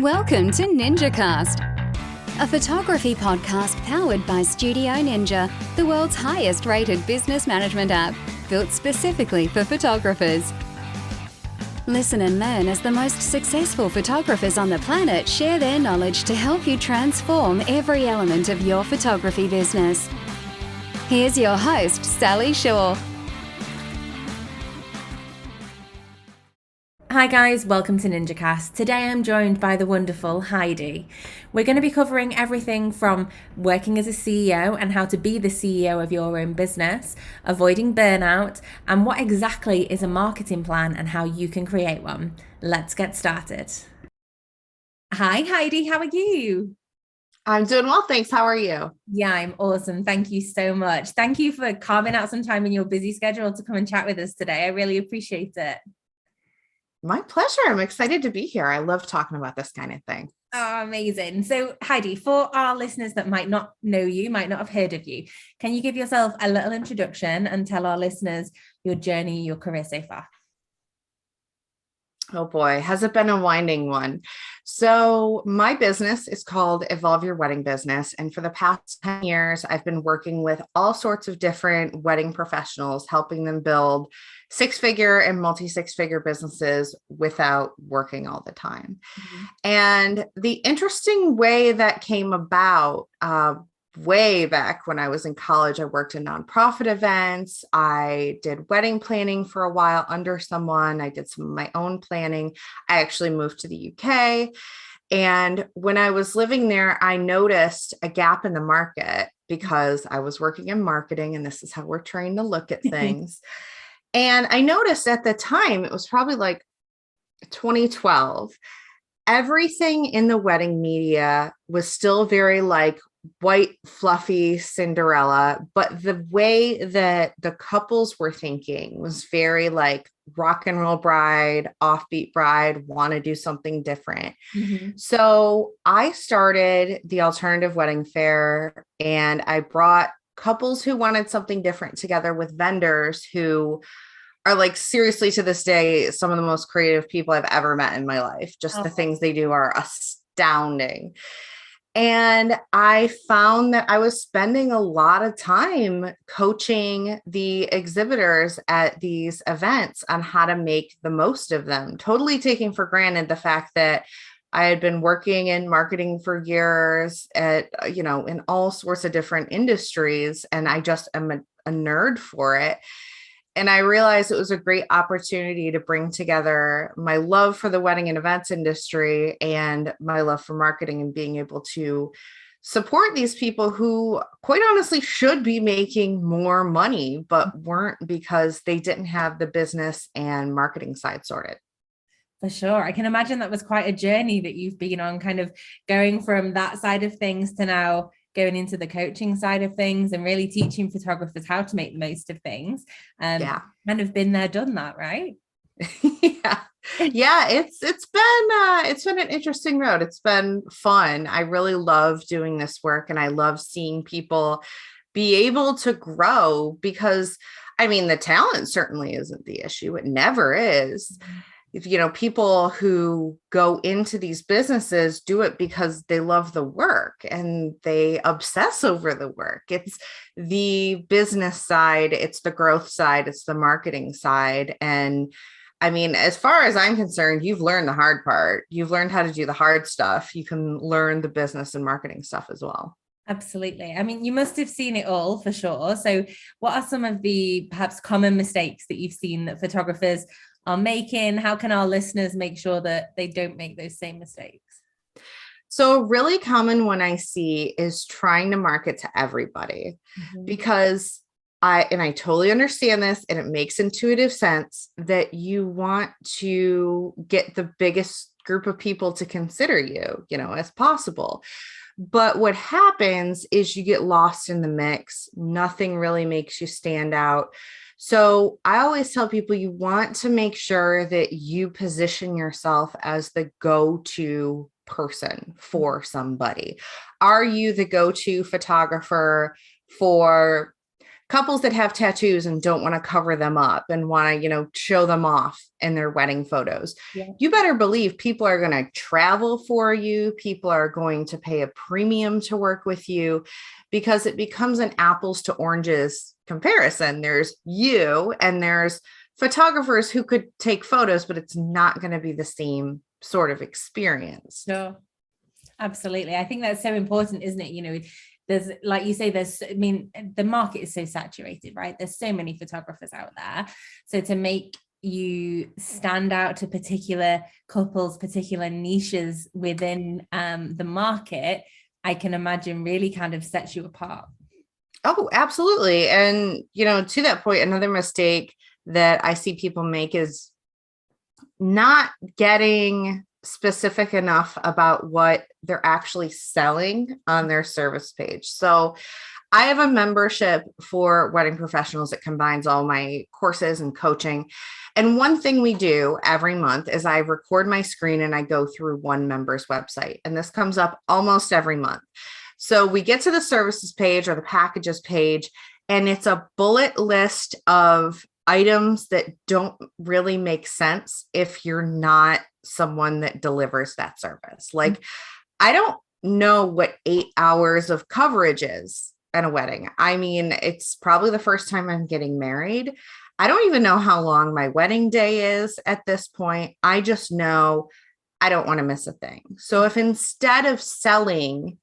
Welcome to NinjaCast, a photography podcast powered by Studio Ninja, the world's highest rated business management app, built specifically for photographers. Listen and learn as the most successful photographers on the planet share their knowledge to help you transform every element of your photography business. Here's your host, Sally Shaw. Hi guys, welcome to NinjaCast. Today I'm joined by the wonderful Heidi. We're going to be covering everything from working as a CEO and how to be the CEO of your own business, avoiding burnout, and what exactly is a marketing plan and how you can create one. Let's get started. Hi Heidi, how are you? I'm doing well, thanks. How are you? Yeah, I'm awesome. Thank you so much. Thank you for carving out some time in your busy schedule to come and chat with us today. I really appreciate it. My pleasure. I'm excited to be here. I love talking about this kind of thing. Oh, amazing. So Heidi, for our listeners that might not know you, might not have heard of you, can you give yourself a little introduction and tell our listeners your journey, your career so far? Oh boy, has it been a winding one. So my business is called Evolve Your Wedding Business. And for the past 10 years, I've been working with all sorts of different wedding professionals, helping them build six-figure and multi-six-figure businesses without working all the time. Mm-hmm. And the interesting way that came about, way back when I was in college, I worked in nonprofit events. I did wedding planning for a while under someone. I did some of my own planning. I actually moved to the UK. And when I was living there, I noticed a gap in the market because I was working in marketing, and this is how we're trained to look at things. And I noticed at the time, it was probably like 2012, everything in the wedding media was still very like white, fluffy Cinderella, but the way that the couples were thinking was very like rock and roll bride, offbeat bride, want to do something different. Mm-hmm. So I started the alternative wedding fair, and I brought couples who wanted something different together with vendors who are like, seriously, to this day, some of the most creative people I've ever met in my life. Just the things they do are astounding. And I found that I was spending a lot of time coaching the exhibitors at these events on how to make the most of them, totally taking for granted the fact that I had been working in marketing for years at, in all sorts of different industries. And I just am a nerd for it. And I realized it was a great opportunity to bring together my love for the wedding and events industry and my love for marketing, and being able to support these people who, quite honestly, should be making more money, but weren't because they didn't have the business and marketing side sorted. For sure. I can imagine that was quite a journey that you've been on, kind of going from that side of things to now going into the coaching side of things and really teaching photographers how to make the most of things. Kind of been there, done that, right? Yeah. It's been an interesting road. It's been fun. I really love doing this work, and I love seeing people be able to grow, because the talent certainly isn't the issue. It never is. Mm-hmm. People who go into these businesses do it because they love the work and they obsess over the work. It's the business side, it's the growth side, it's the marketing side. And as far as I'm concerned, you've learned the hard part. You've learned how to do the hard stuff. You can learn the business and marketing stuff as well. Absolutely. You must have seen it all for sure. So what are some of the perhaps common mistakes that you've seen that photographers are making? How can our listeners make sure that they don't make those same mistakes? So a really common one I see is trying to market to everybody, because I totally understand this, and it makes intuitive sense that you want to get the biggest group of people to consider you, as possible. But what happens is you get lost in the mix. Nothing really makes you stand out. So I always tell people, you want to make sure that you position yourself as the go-to person for somebody. Are you the go-to photographer for couples that have tattoos and don't want to cover them up and want to, show them off in their wedding photos. Yeah. You better believe people are going to travel for you. People are going to pay a premium to work with you because it becomes an apples to oranges comparison. There's you and there's photographers who could take photos, but it's not going to be the same sort of experience. Sure. Absolutely. I think that's so important, isn't it? There's, like you say, the market is so saturated, right? There's so many photographers out there. So to make you stand out to particular couples, particular niches within the market, I can imagine really kind of sets you apart. Oh, absolutely. And, to that point, another mistake that I see people make is not getting specific enough about what they're actually selling on their service page. So I have a membership for wedding professionals that combines all my courses and coaching. And one thing we do every month is I record my screen and I go through one member's website. And this comes up almost every month. So we get to the services page or the packages page, and it's a bullet list of items that don't really make sense if you're not someone that delivers that service. Like, I don't know what 8 hours of coverage is at a wedding. I mean, it's probably the first time I'm getting married. I don't even know how long my wedding day is at this point. I just know I don't want to miss a thing. So if instead of selling,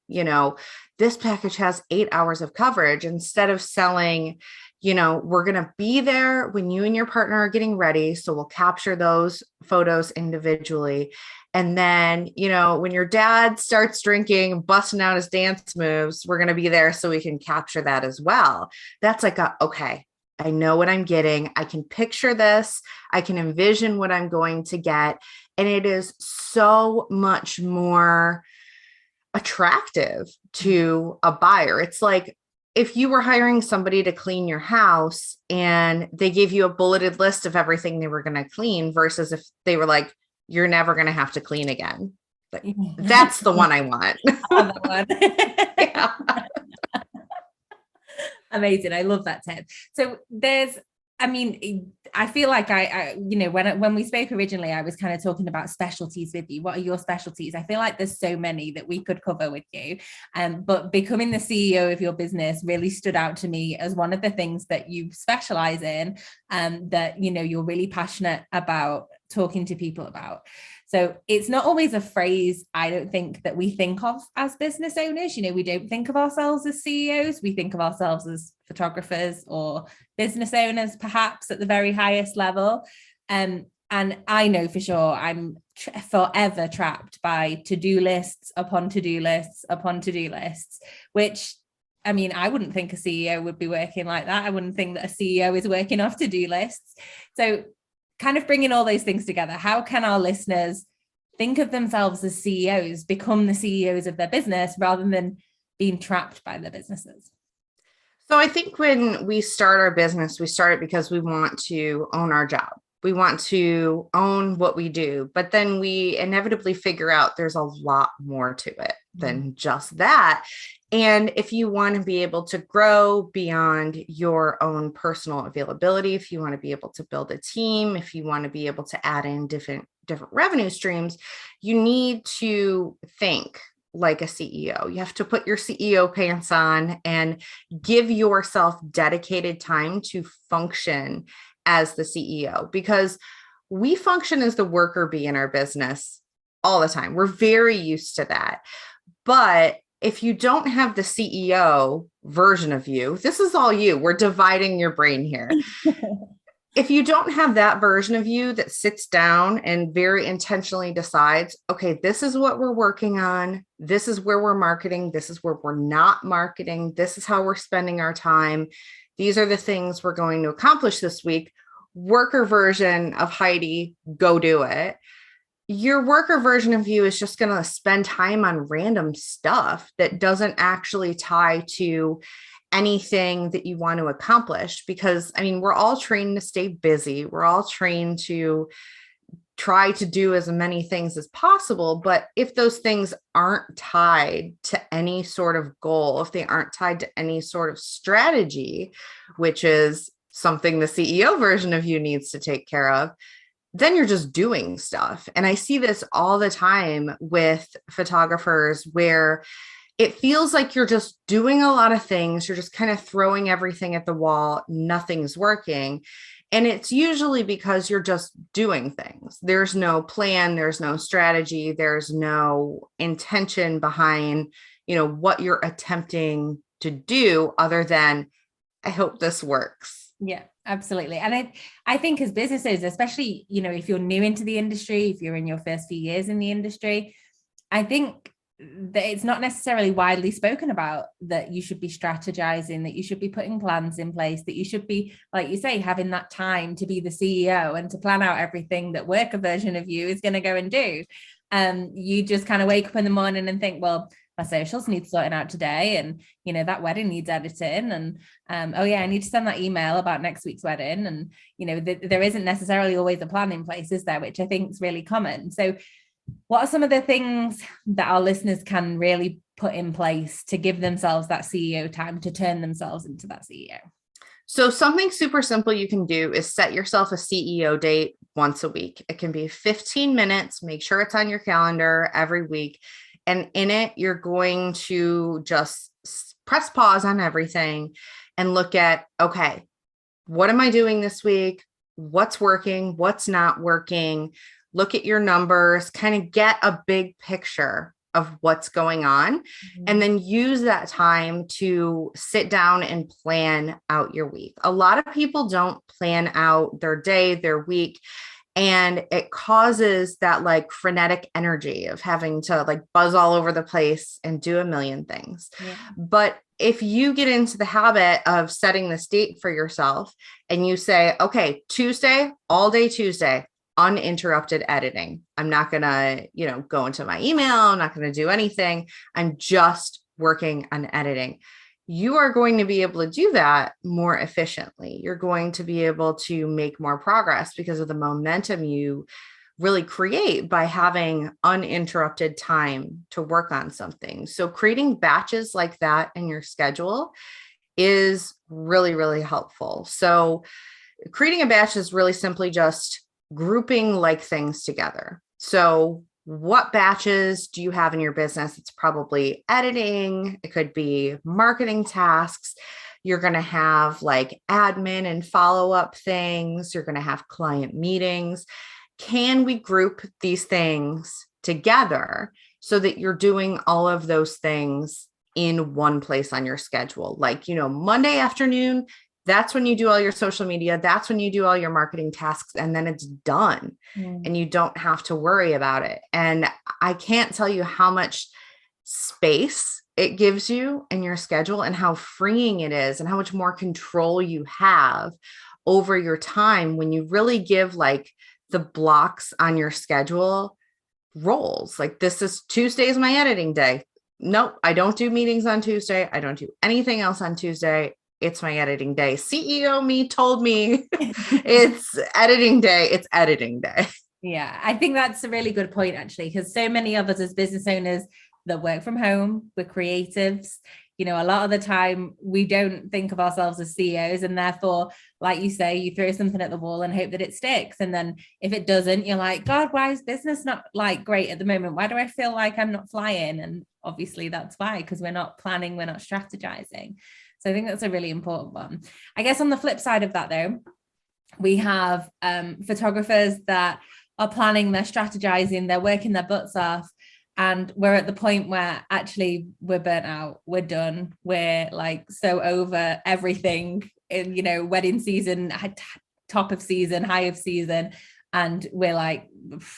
this package has 8 hours of coverage, instead of selling, we're going to be there when you and your partner are getting ready. So we'll capture those photos individually. And then, when your dad starts drinking, busting out his dance moves, we're going to be there so we can capture that as well. That's like, okay, I know what I'm getting. I can picture this. I can envision what I'm going to get. And it is so much more attractive to a buyer. It's like if you were hiring somebody to clean your house and they gave you a bulleted list of everything they were going to clean versus if they were like, you're never going to have to clean again. Like, that's the one I want. I love that one. Yeah. Amazing. I love that tip. So I feel like when we spoke originally, I was kind of talking about specialties with you. What are your specialties? I feel like there's so many that we could cover with you. But becoming the CEO of your business really stood out to me as one of the things that you specialize in, that, you're really passionate about talking to people about. So it's not always a phrase, I don't think, that we think of as business owners. We don't think of ourselves as CEOs. We think of ourselves as photographers or business owners, perhaps at the very highest level. And I know for sure I'm forever trapped by to-do lists upon to-do lists upon to-do lists, which, I wouldn't think a CEO would be working like that. I wouldn't think that a CEO is working off to-do lists. So kind of bringing all those things together, how can our listeners think of themselves as CEOs, become the CEOs of their business rather than being trapped by their businesses? So I think when we start our business, we start it because we want to own our job. We want to own what we do, but then we inevitably figure out there's a lot more to it than just that. And if you want to be able to grow beyond your own personal availability, if you want to be able to build a team, if you want to be able to add in different revenue streams, you need to think like a CEO. You have to put your CEO pants on and give yourself dedicated time to function as the CEO, because we function as the worker bee in our business all the time. We're very used to that. But if you don't have the CEO version of you, this is all you. We're dividing your brain here. If you don't have that version of you that sits down and very intentionally decides, okay, this is what we're working on. This is where we're marketing. This is where we're not marketing. This is how we're spending our time. These are the things we're going to accomplish this week. Worker version of Heidi, go do it. Your worker version of you is just going to spend time on random stuff that doesn't actually tie to anything that you want to accomplish. Because we're all trained to stay busy. We're all trained to try to do as many things as possible. But if those things aren't tied to any sort of goal, if they aren't tied to any sort of strategy, which is something the CEO version of you needs to take care of, then you're just doing stuff. And I see this all the time with photographers where it feels like you're just doing a lot of things. You're just kind of throwing everything at the wall. Nothing's working. And it's usually because you're just doing things. There's no plan. There's no strategy. There's no intention behind, what you're attempting to do other than, I hope this works. Yeah, absolutely. And I think as businesses, especially, if you're new into the industry, if you're in your first few years in the industry, I think that it's not necessarily widely spoken about that you should be strategizing, that you should be putting plans in place, that you should be, like you say, having that time to be the CEO and to plan out everything that worker version of you is going to go and do. You just kind of wake up in the morning and think, well, my socials need sorting out today, and that wedding needs editing, and I need to send that email about next week's wedding, and there isn't necessarily always a plan in place, is there, which I think is really common. So what are some of the things that our listeners can really put in place to give themselves that CEO time, to turn themselves into that CEO? So something super simple you can do is set yourself a CEO date once a week. It can be 15 minutes. Make sure it's on your calendar every week. And in it, you're going to just press pause on everything and look at, okay, what am I doing this week? What's working? What's not working? Look at your numbers, kind of get a big picture of what's going on, and then use that time to sit down and plan out your week. A lot of people don't plan out their day, their week, and it causes that like frenetic energy of having to like buzz all over the place and do a million things. Yeah. But if you get into the habit of setting this date for yourself and you say, okay, Tuesday, all day Tuesday, uninterrupted editing. I'm not going to, go into my email. I'm not going to do anything. I'm just working on editing. You are going to be able to do that more efficiently. You're going to be able to make more progress because of the momentum you really create by having uninterrupted time to work on something. So creating batches like that in your schedule is really, really helpful. So creating a batch is really simply just grouping like things together. So what batches do you have in your business? It's probably editing. It could be marketing tasks. You're going to have like admin and follow-up things. You're going to have client meetings. Can we group these things together so that you're doing all of those things in one place on your schedule? Like, Monday afternoon, that's when you do all your social media. That's when you do all your marketing tasks, and then it's done and you don't have to worry about it. And I can't tell you how much space it gives you in your schedule and how freeing it is and how much more control you have over your time when you really give like the blocks on your schedule roles. Like, this is Tuesday is my editing day. Nope, I don't do meetings on Tuesday. I don't do anything else on Tuesday. It's my editing day. CEO me told me it's editing day. It's editing day. Yeah, I think that's a really good point, actually, because so many of us as business owners that work from home, we're creatives. A lot of the time we don't think of ourselves as CEOs, and therefore, like you say, you throw something at the wall and hope that it sticks. And then if it doesn't, you're like, God, why is business not like great at the moment? Why do I feel like I'm not flying? And obviously that's why, because we're not planning, we're not strategizing. So I think that's a really important one. I guess on the flip side of that, though, we have photographers that are planning, they're strategizing, they're working their butts off. And we're at the point where actually we're burnt out, we're done, we're like so over everything in, wedding season, top of season, high of season. And we're like,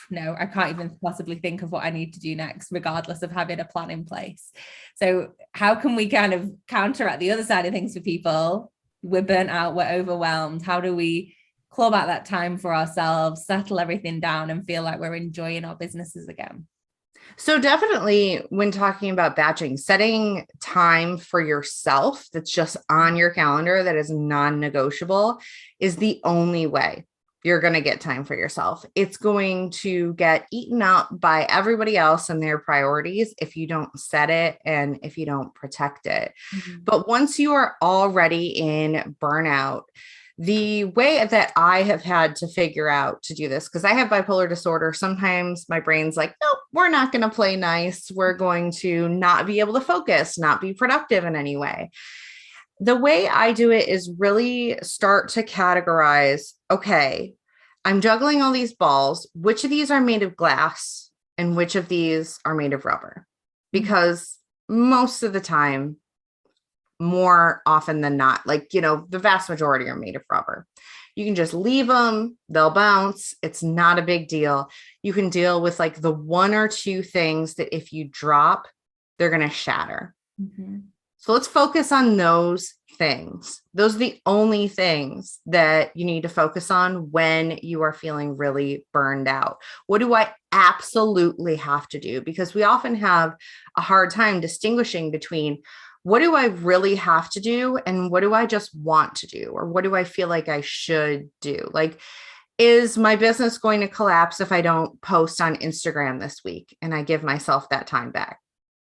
no, I can't even possibly think of what I need to do next, regardless of having a plan in place. So how can we kind of counteract the other side of things for people? We're burnt out, we're overwhelmed. How do we claw back that time for ourselves, settle everything down, and feel like we're enjoying our businesses again? So definitely when talking about batching, setting time for yourself that's just on your calendar that is non-negotiable is the only way you're going to get time for yourself. It's going to get eaten up by everybody else and their priorities if you don't set it and if you don't protect it. Mm-hmm. But once you are already in burnout, the way that I have had to figure out to do this, because I have bipolar disorder, sometimes my brain's like, nope, we're not going to play nice. We're going to not be able to focus, not be productive in any way. The way I do it is really start to categorize, okay, I'm juggling all these balls. Which of these are made of glass and which of these are made of rubber? Because most of the time, more often than not, like, the vast majority are made of rubber. You can just leave them, they'll bounce. It's not a big deal. You can deal with like the one or two things that if you drop, they're going to shatter. Mm-hmm. So let's focus on those things. Those are the only things that you need to focus on when you are feeling really burned out. What do I absolutely have to do? Because we often have a hard time distinguishing between what do I really have to do and what do I just want to do? Or what do I feel like I should do? Like, is my business going to collapse if I don't post on Instagram this week and I give myself that time back?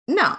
No.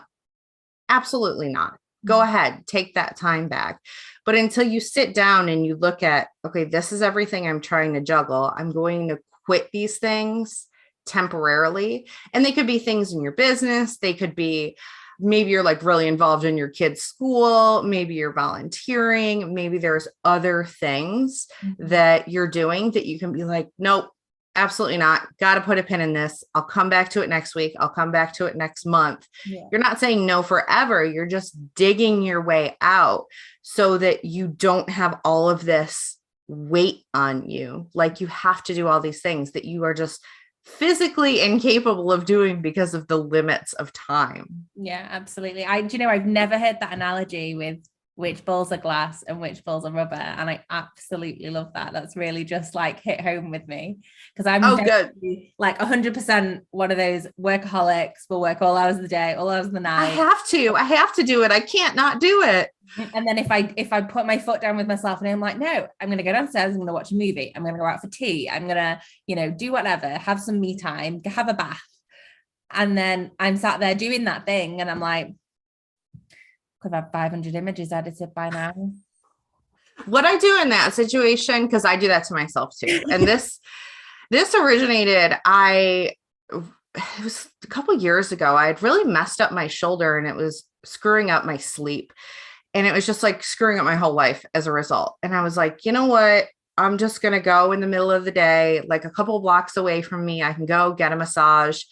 Absolutely not. Go ahead, take that time back. But until you sit down and you look at, okay, this is everything I'm trying to juggle. I'm going to quit these things temporarily. And they could be things in your business. They could be, maybe you're like really involved in your kid's school. Maybe you're volunteering. Maybe there's other things that you're doing that you can be like, nope, absolutely not. Got to put a pin in this. I'll come back to it next week. I'll come back to it next month. Yeah. You're not saying no forever. You're just digging your way out so that you don't have all of this weight on you. Like you have to do all these things that you are just physically incapable of doing because of the limits of time. Yeah, absolutely. I've never heard that analogy with which balls are glass and which balls are rubber. And I absolutely love that. That's really just like hit home with me because I'm like 100% one of those workaholics, will work all hours of the day, all hours of the night. I have to do it. I can't not do it. And then if I put my foot down with myself and I'm like, no, I'm going to go downstairs. I'm going to watch a movie. I'm going to go out for tea. I'm going to, do whatever, have some me time, have a bath. And then I'm sat there doing that thing. And I'm like, could have 500 images edited by now. What I do in that situation, because I do that to myself too. And this originated, it was a couple of years ago. I had really messed up my shoulder and it was screwing up my sleep. And it was just like screwing up my whole life as a result. And I was like, you know what? I'm just going to go in the middle of the day, like a couple of blocks away from me. I can go get a massage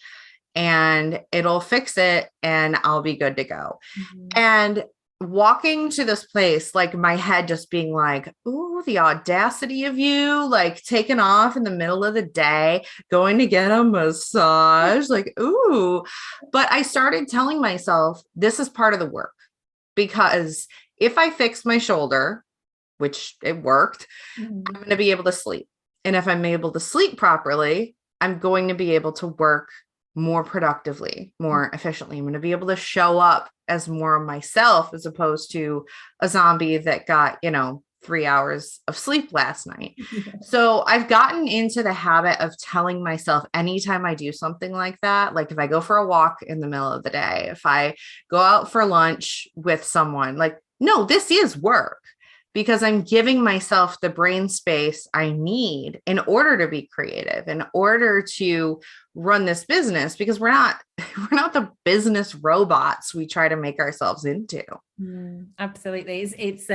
and it'll fix it and I'll be good to go. Mm-hmm. And walking to this place, like my head just being like, ooh, the audacity of you, like taking off in the middle of the day, going to get a massage, like, ooh. But I started telling myself, this is part of the work, because if I fix my shoulder, which it worked, I'm going to be able to sleep. And if I'm able to sleep properly, I'm going to be able to work more productively, more efficiently. I'm going to be able to show up as more of myself as opposed to a zombie that got, 3 hours of sleep last night. So I've gotten into the habit of telling myself anytime I do something like that, like if I go for a walk in the middle of the day, if I go out for lunch with someone, like, no, this is work. Because I'm giving myself the brain space I need in order to be creative, in order to run this business, because we're not the business robots we try to make ourselves into. Absolutely. It's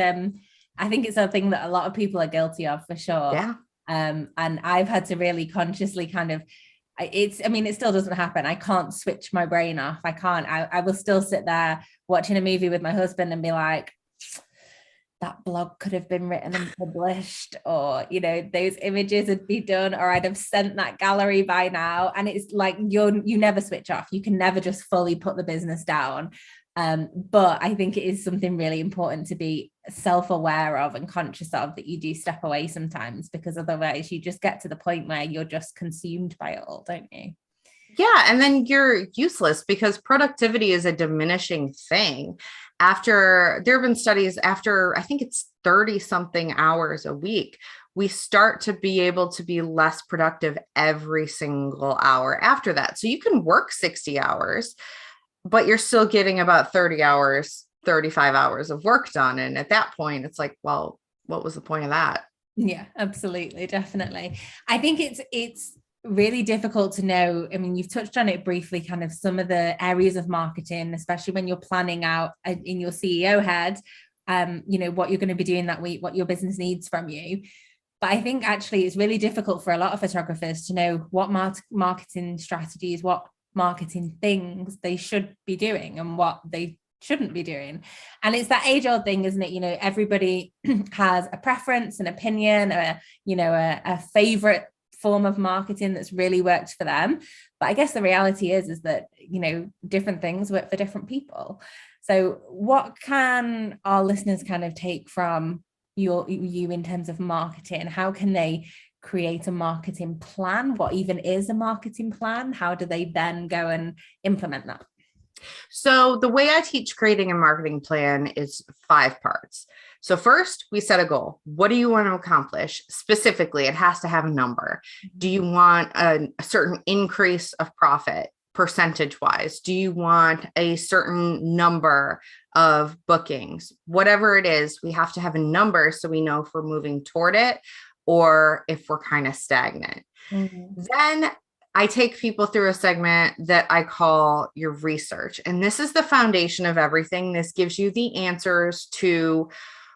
I think it's a thing that a lot of people are guilty of, for sure. Yeah. And I've had to really consciously it still doesn't happen. I can't switch my brain off. I will still sit there watching a movie with my husband and be like, that blog could have been written and published, or, those images would be done, or I'd have sent that gallery by now. And it's like, you never switch off. You can never just fully put the business down. But I think it is something really important to be self-aware of and conscious of, that you do step away sometimes, because otherwise you just get to the point where you're just consumed by it all, don't you? Yeah. And then you're useless, because productivity is a diminishing thing. There have been studies after, I think it's 30 something hours a week, we start to be able to be less productive every single hour after that. So you can work 60 hours, but you're still getting about 30 hours, 35 hours of work done. And at that point, it's like, well, what was the point of that? Yeah, absolutely. Definitely. I think it's really difficult to know. I mean, you've touched on it briefly, kind of some of the areas of marketing, especially when you're planning out in your CEO head, what you're going to be doing that week, what your business needs from you. But I think actually it's really difficult for a lot of photographers to know what marketing strategies, what marketing things they should be doing and what they shouldn't be doing. And it's that age-old thing, isn't it? Everybody has a preference, an opinion, a favorite form of marketing that's really worked for them. But I guess the reality is that, different things work for different people. So what can our listeners kind of take from you in terms of marketing? How can they create a marketing plan? What even is a marketing plan? How do they then go and implement that? So the way I teach creating a marketing plan is 5 parts. So first, we set a goal. What do you want to accomplish? Specifically, it has to have a number. Do you want a certain increase of profit percentage-wise? Do you want a certain number of bookings? Whatever it is, we have to have a number so we know if we're moving toward it or if we're kind of stagnant. Mm-hmm. Then I take people through a segment that I call your research. And this is the foundation of everything. This gives you the answers to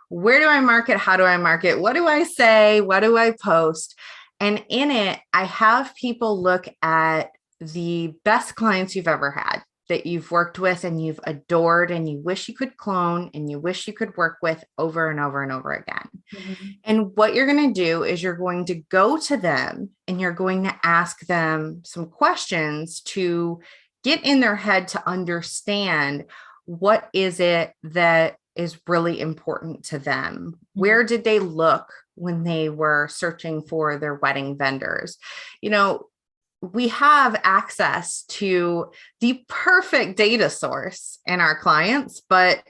where do I market? How do I market? What do I say? What do I post? And in it, I have people look at the best clients you've ever had that you've worked with and you've adored and you wish you could clone and you wish you could work with over and over and over again. Mm-hmm. And what you're going to do is you're going to go to them and you're going to ask them some questions to get in their head to understand what is it that is really important to them. Mm-hmm. Where did they look when they were searching for their wedding vendors? We have access to the perfect data source in our clients, but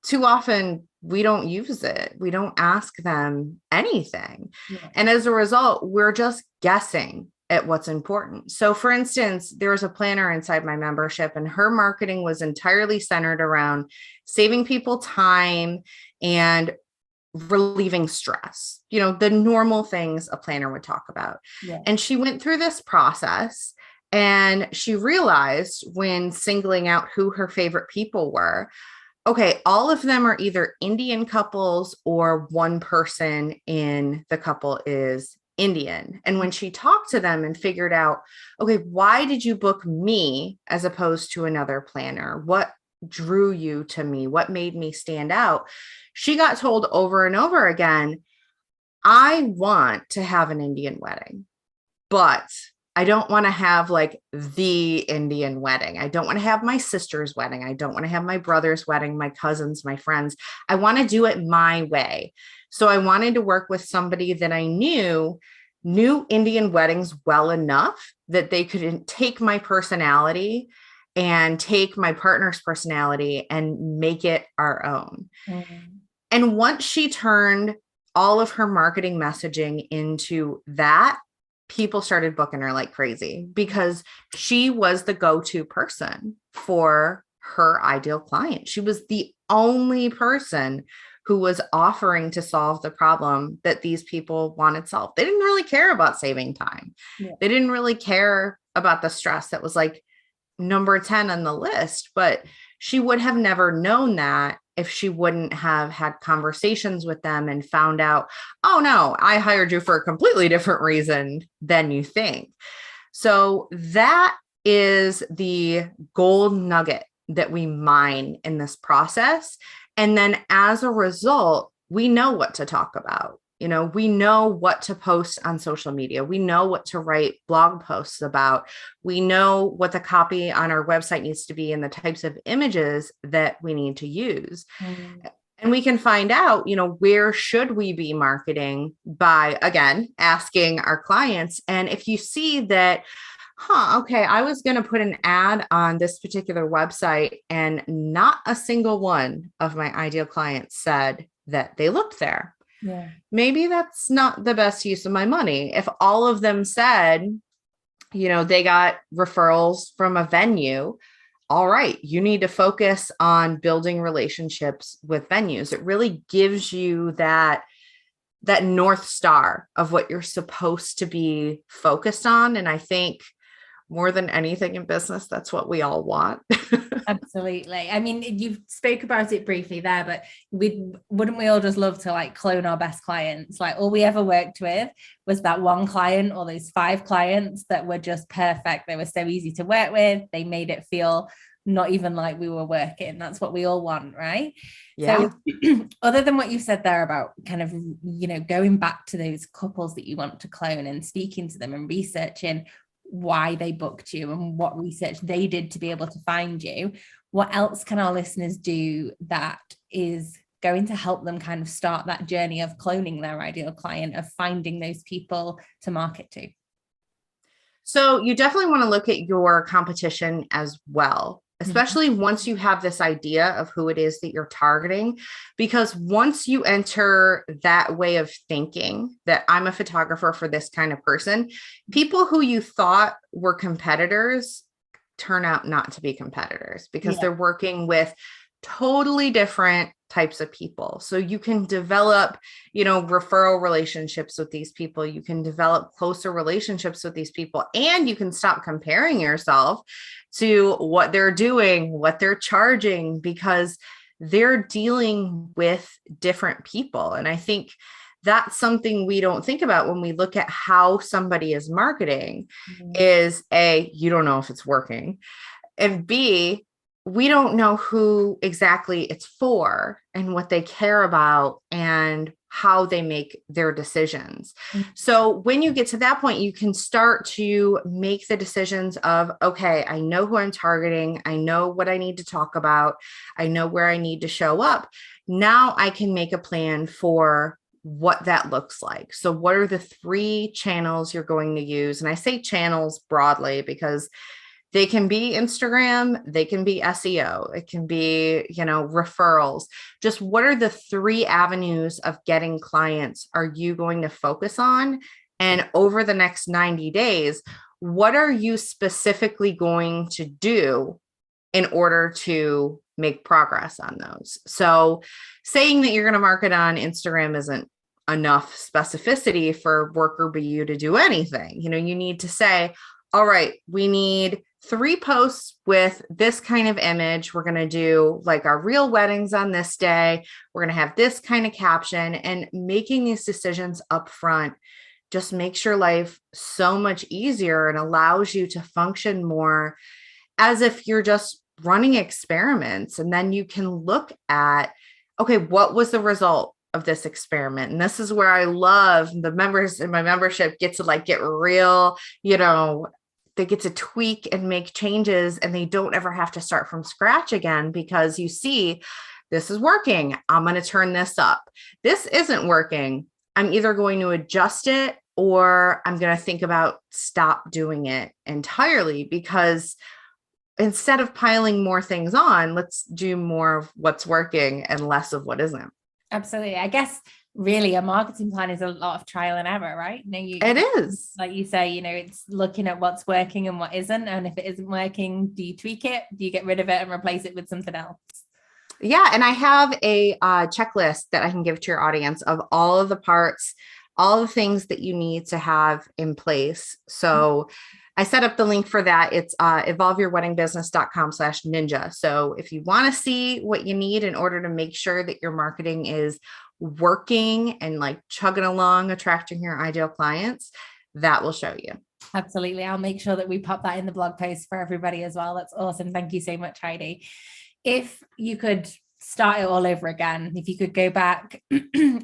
too often we don't use it. We don't ask them anything. Yeah. And as a result, we're just guessing at what's important. So for instance, there's a planner inside my membership and her marketing was entirely centered around saving people time and relieving stress, the normal things a planner would talk about. Yeah. And she went through this process and she realized when singling out who her favorite people were, okay, all of them are either Indian couples or one person in the couple is Indian. And when she talked to them and figured out, okay, why did you book me as opposed to another planner? What drew you to me? What made me stand out? She got told over and over again, I want to have an Indian wedding, but I don't want to have like the Indian wedding. I don't want to have my sister's wedding. I don't want to have my brother's wedding, my cousins, my friends. I want to do it my way. So I wanted to work with somebody that I knew Indian weddings well enough that they could take my personality and take my partner's personality and make it our own. Mm-hmm. And once she turned all of her marketing messaging into that, people started booking her like crazy because she was the go-to person for her ideal client. She was the only person who was offering to solve the problem that these people wanted solved. They didn't really care about saving time. Yeah. They didn't really care about the stress that was like number 10 on the list, but she would have never known that if she wouldn't have had conversations with them and found out, oh no, I hired you for a completely different reason than you think. So that is the gold nugget that we mine in this process. And then as a result, we know what to talk about. We know what to post on social media. We know what to write blog posts about. We know what the copy on our website needs to be and the types of images that we need to use. Mm. And we can find out, where should we be marketing by, again, asking our clients. And if you see that, okay, I was going to put an ad on this particular website and not a single one of my ideal clients said that they looked there. Yeah. Maybe that's not the best use of my money. If all of them said, they got referrals from a venue, all right, you need to focus on building relationships with venues. It really gives you that North Star of what you're supposed to be focused on. And I think more than anything in business, that's what we all want. Absolutely. I mean, you spoke about it briefly there, but wouldn't we all just love to like clone our best clients? Like all we ever worked with was that one client or those 5 clients that were just perfect. They were so easy to work with. They made it feel not even like we were working. That's what we all want, right? Yeah. So other than what you said there about kind of, going back to those couples that you want to clone and speaking to them and researching why they booked you and what research they did to be able to find you, what else can our listeners do that is going to help them kind of start that journey of cloning their ideal client, of finding those people to market to? So you definitely want to look at your competition as well, especially once you have this idea of who it is that you're targeting, because once you enter that way of thinking that I'm a photographer for this kind of person, people who you thought were competitors turn out not to be competitors because they're working with totally different types of people. So you can develop, referral relationships with these people. You can develop closer relationships with these people, and you can stop comparing yourself to what they're doing, what they're charging, because they're dealing with different people. And I think that's something we don't think about when we look at how somebody is marketing is A, you don't know if it's working, and B, we don't know who exactly it's for and what they care about and how they make their decisions. So when you get to that point, you can start to make the decisions of, okay, I know who I'm targeting. I know what I need to talk about. I know where I need to show up. Now I can make a plan for what that looks like. So what are the 3 channels you're going to use? And I say channels broadly because they can be Instagram, they can be SEO, it can be, referrals. Just what are the 3 avenues of getting clients are you going to focus on? And over the next 90 days, what are you specifically going to do in order to make progress on those? So saying that you're going to market on Instagram isn't enough specificity for worker BU to do anything. You need to say, all right, we need 3 posts with this kind of image. We're going to do like our real weddings on this day. We're going to have this kind of caption, and making these decisions up front just makes your life so much easier and allows you to function more as if you're just running experiments. And then you can look at, okay, what was the result of this experiment? And this is where I love the members in my membership get to get real, they get to tweak and make changes, and they don't ever have to start from scratch again, because you see, this is working. I'm going to turn this up. This isn't working. I'm either going to adjust it or I'm going to think about stop doing it entirely, because instead of piling more things on, let's do more of what's working and less of what isn't. Absolutely. I guess really a marketing plan is a lot of trial and error, right? It is. Like you say, it's looking at what's working and what isn't. And if it isn't working, do you tweak it? Do you get rid of it and replace it with something else? Yeah. And I have a checklist that I can give to your audience of all of the parts, all the things that you need to have in place. So I set up the link for that. It's evolveyourweddingbusiness.com/ninja. So if you want to see what you need in order to make sure that your marketing is working and chugging along, attracting your ideal clients, that will show you. Absolutely. I'll make sure that we pop that in the blog post for everybody as well. That's awesome. Thank you so much, Heidi. If you could start it all over again, if you could go back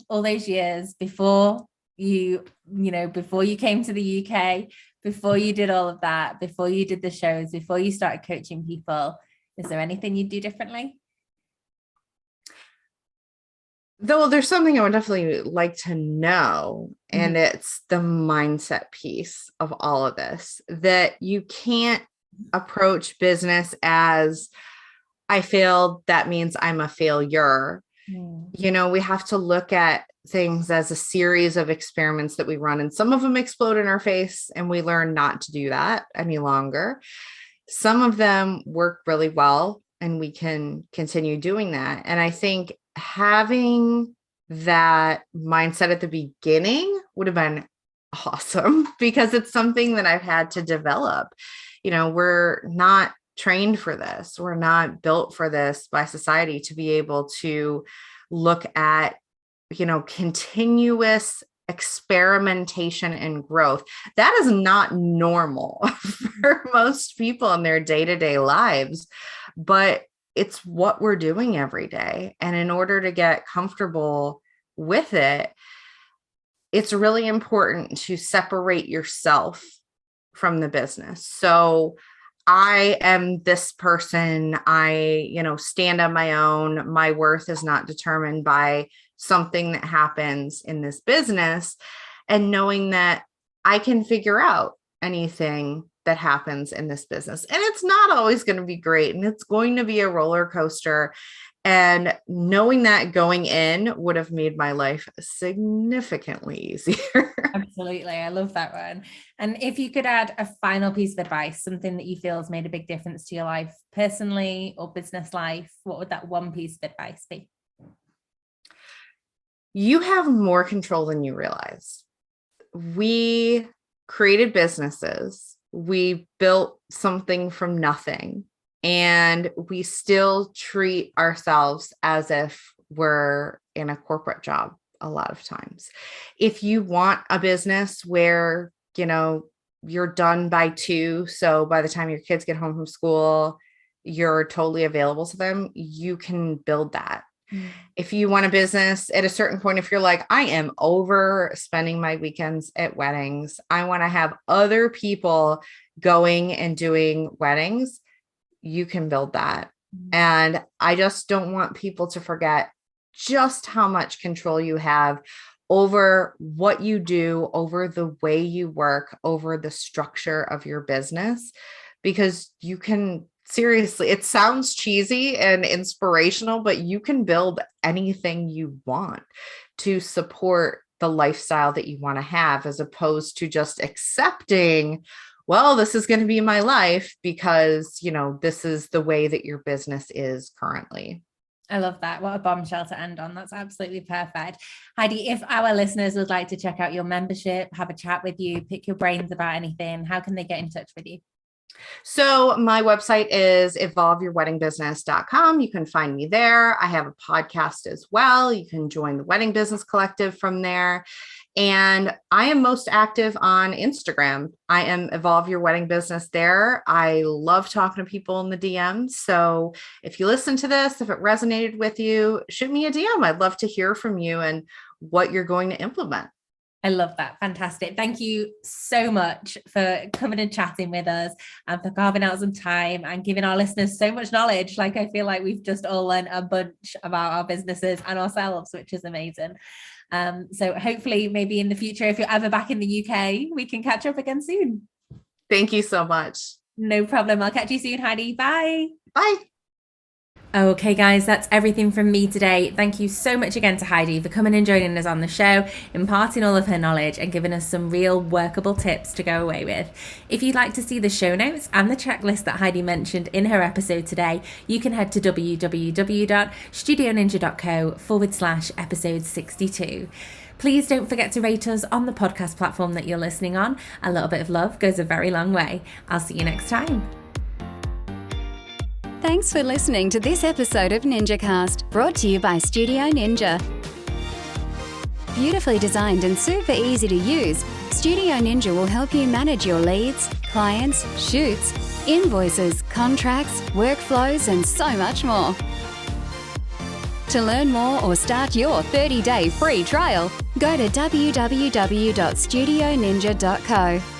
all those years before before you came to the UK, before you did all of that, before you did the shows, before you started coaching people, is there anything you'd do differently? Though there's something I would definitely like to know, and it's the mindset piece of all of this, that you can't approach business as I failed, that means I'm a failure. We have to look at things as a series of experiments that we run, and some of them explode in our face and we learn not to do that any longer. Some of them work really well and we can continue doing that. And I think having that mindset at the beginning would have been awesome, because it's something that I've had to develop. We're not trained for this. We're not built for this by society, to be able to look at, continuous experimentation and growth. That is not normal for most people in their day-to-day lives, but it's what we're doing every day. And in order to get comfortable with it, it's really important to separate yourself from the business. So I am this person. I, stand on my own. My worth is not determined by something that happens in this business. And knowing that I can figure out anything that happens in this business. And it's not always going to be great. And it's going to be a roller coaster. And knowing that going in would have made my life significantly easier. Absolutely. I love that one. And if you could add a final piece of advice, something that you feel has made a big difference to your life personally or business life, what would that one piece of advice be? You have more control than you realize. We created businesses. We built something from nothing. And we still treat ourselves as if we're in a corporate job a lot of times. If you want a business where, you're done by 2, so by the time your kids get home from school, you're totally available to them, you can build that. If you want a business at a certain point, if you're like, I am over spending my weekends at weddings, I want to have other people going and doing weddings, you can build that. And I just don't want people to forget just how much control you have over what you do, over the way you work, over the structure of your business, because you can seriously, it sounds cheesy and inspirational, but you can build anything you want to support the lifestyle that you want to have, as opposed to just accepting, well, this is going to be my life because, this is the way that your business is currently. I love that. What a bombshell to end on. That's absolutely perfect. Heidi, if our listeners would like to check out your membership, have a chat with you, pick your brains about anything, how can they get in touch with you? So my website is evolveyourweddingbusiness.com. You can find me there. I have a podcast as well. You can join the Wedding Business Collective from there. And I am most active on Instagram. I am Evolve Your Wedding Business there. I love talking to people in the DMs. So if you listen to this, if it resonated with you, shoot me a DM. I'd love to hear from you and what you're going to implement. I love that. Fantastic. Thank you so much for coming and chatting with us and for carving out some time and giving our listeners so much knowledge. Like, I feel like we've just all learned a bunch about our businesses and ourselves, which is amazing. So hopefully maybe in the future, if you're ever back in the UK, we can catch up again soon. Thank you so much. No problem. I'll catch you soon, Heidi. Bye. Bye. Okay, guys, that's everything from me today. Thank you so much again to Heidi for coming and joining us on the show, imparting all of her knowledge and giving us some real workable tips to go away with. If you'd like to see the show notes and the checklist that Heidi mentioned in her episode today, you can head to www.studioninja.co/episode 62. Please don't forget to rate us on the podcast platform that you're listening on. A little bit of love goes a very long way. I'll see you next time. Thanks for listening to this episode of NinjaCast, brought to you by Studio Ninja. Beautifully designed and super easy to use, Studio Ninja will help you manage your leads, clients, shoots, invoices, contracts, workflows, and so much more. To learn more or start your 30-day free trial, go to www.studioninja.co.